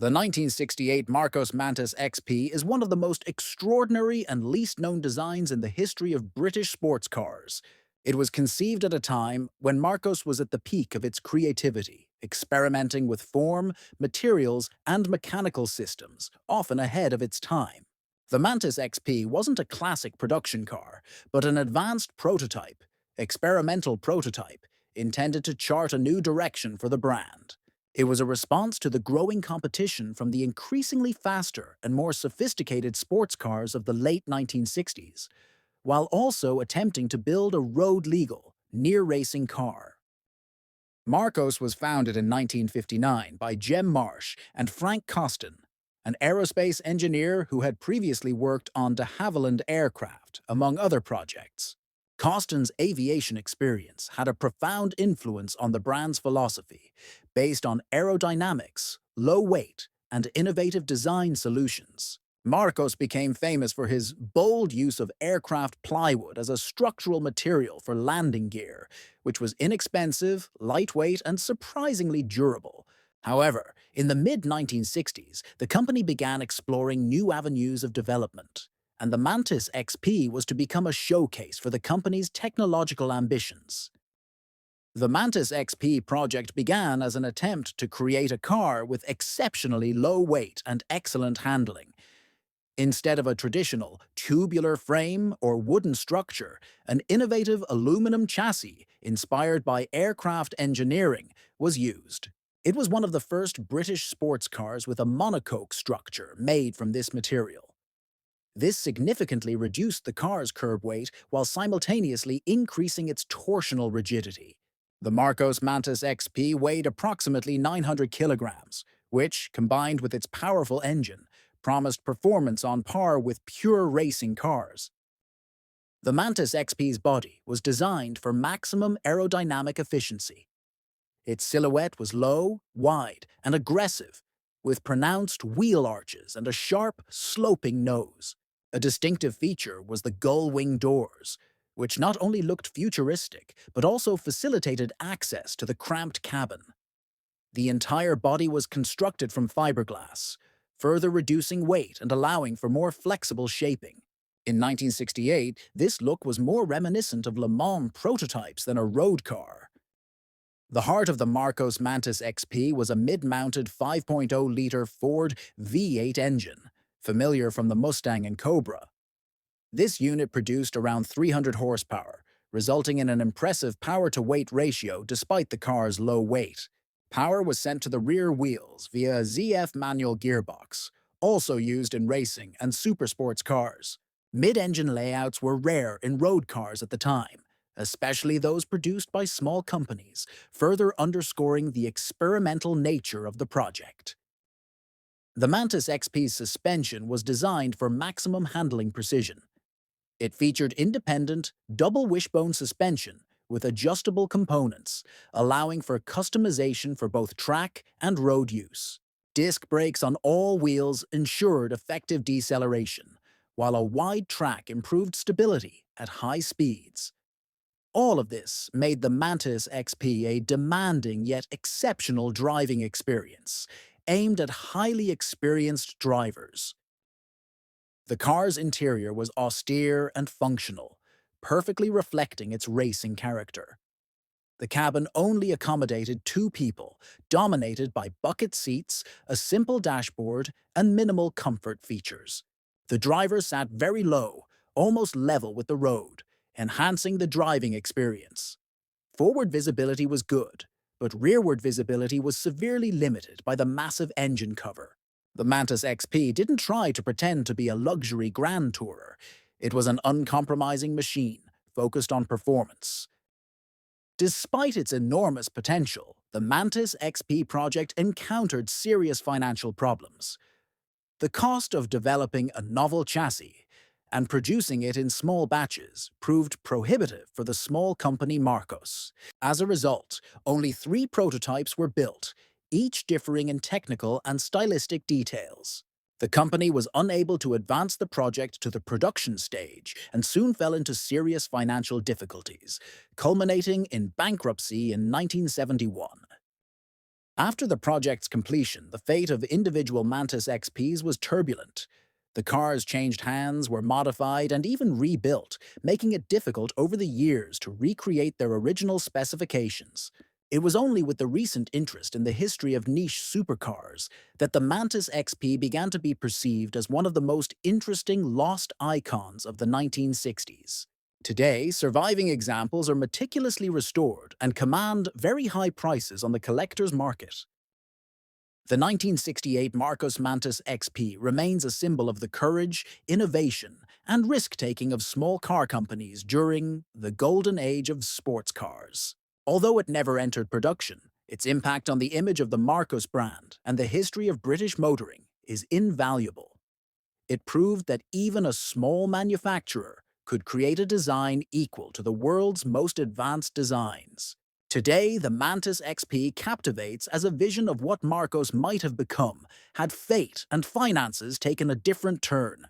The 1968 Marcos Mantis XP is one of the most extraordinary and least known designs in the history of British sports cars. It was conceived at a time when Marcos was at the peak of its creativity, experimenting with form, materials, and mechanical systems, often ahead of its time. The Mantis XP wasn't a classic production car, but an advanced prototype, experimental prototype, intended to chart a new direction for the brand. It was a response to the growing competition from the increasingly faster and more sophisticated sports cars of the late 1960s, while also attempting to build a road-legal, near-racing car. Marcos was founded in 1959 by Jem Marsh and Frank Costin, an aerospace engineer who had previously worked on de Havilland aircraft, among other projects. Costin's aviation experience had a profound influence on the brand's philosophy, based on aerodynamics, low weight, and innovative design solutions. Marcos became famous for his bold use of aircraft plywood as a structural material for landing gear, which was inexpensive, lightweight, and surprisingly durable. However, in the mid-1960s, the company began exploring new avenues of development, and the Mantis XP was to become a showcase for the company's technological ambitions. The Mantis XP project began as an attempt to create a car with exceptionally low weight and excellent handling. Instead of a traditional tubular frame or wooden structure, an innovative aluminum chassis inspired by aircraft engineering was used. It was one of the first British sports cars with a monocoque structure made from this material. This significantly reduced the car's curb weight while simultaneously increasing its torsional rigidity. The Marcos Mantis XP weighed approximately 900 kilograms, which, combined with its powerful engine, promised performance on par with pure racing cars. The Mantis XP's body was designed for maximum aerodynamic efficiency. Its silhouette was low, wide, and aggressive, with pronounced wheel arches and a sharp, sloping nose. A distinctive feature was the gull-wing doors, which not only looked futuristic, but also facilitated access to the cramped cabin. The entire body was constructed from fiberglass, further reducing weight and allowing for more flexible shaping. In 1968, this look was more reminiscent of Le Mans prototypes than a road car. The heart of the Marcos Mantis XP was a mid-mounted 5.0-liter Ford V8 engine, familiar from the Mustang and Cobra. This unit produced around 300 horsepower, resulting in an impressive power-to-weight ratio despite the car's low weight. Power was sent to the rear wheels via a ZF manual gearbox, also used in racing and supersports cars. Mid-engine layouts were rare in road cars at the time, especially those produced by small companies, further underscoring the experimental nature of the project. The Mantis XP's suspension was designed for maximum handling precision. It featured independent, double wishbone suspension with adjustable components, allowing for customization for both track and road use. Disc brakes on all wheels ensured effective deceleration, while a wide track improved stability at high speeds. All of this made the Mantis XP a demanding yet exceptional driving experience, aimed at highly experienced drivers. The car's interior was austere and functional, perfectly reflecting its racing character. The cabin only accommodated two people, dominated by bucket seats, a simple dashboard, and minimal comfort features. The driver sat very low, almost level with the road, enhancing the driving experience. Forward visibility was good, but rearward visibility was severely limited by the massive engine cover. The Mantis XP didn't try to pretend to be a luxury grand tourer. It was an uncompromising machine, focused on performance. Despite its enormous potential, the Mantis XP project encountered serious financial problems. The cost of developing a novel chassis and producing it in small batches proved prohibitive for the small company Marcos. As a result, only 3 prototypes were built, each differing in technical and stylistic details. The company was unable to advance the project to the production stage and soon fell into serious financial difficulties, culminating in bankruptcy in 1971. After the project's completion, the fate of individual Mantis XPs was turbulent. The cars changed hands, were modified, and even rebuilt, making it difficult over the years to recreate their original specifications. It was only with the recent interest in the history of niche supercars that the Mantis XP began to be perceived as one of the most interesting lost icons of the 1960s. Today, surviving examples are meticulously restored and command very high prices on the collector's market. The 1968 Marcos Mantis XP remains a symbol of the courage, innovation, and risk-taking of small car companies during the golden age of sports cars. Although it never entered production, its impact on the image of the Marcos brand and the history of British motoring is invaluable. It proved that even a small manufacturer could create a design equal to the world's most advanced designs. Today, the Mantis XP captivates as a vision of what Marcos might have become had fate and finances taken a different turn.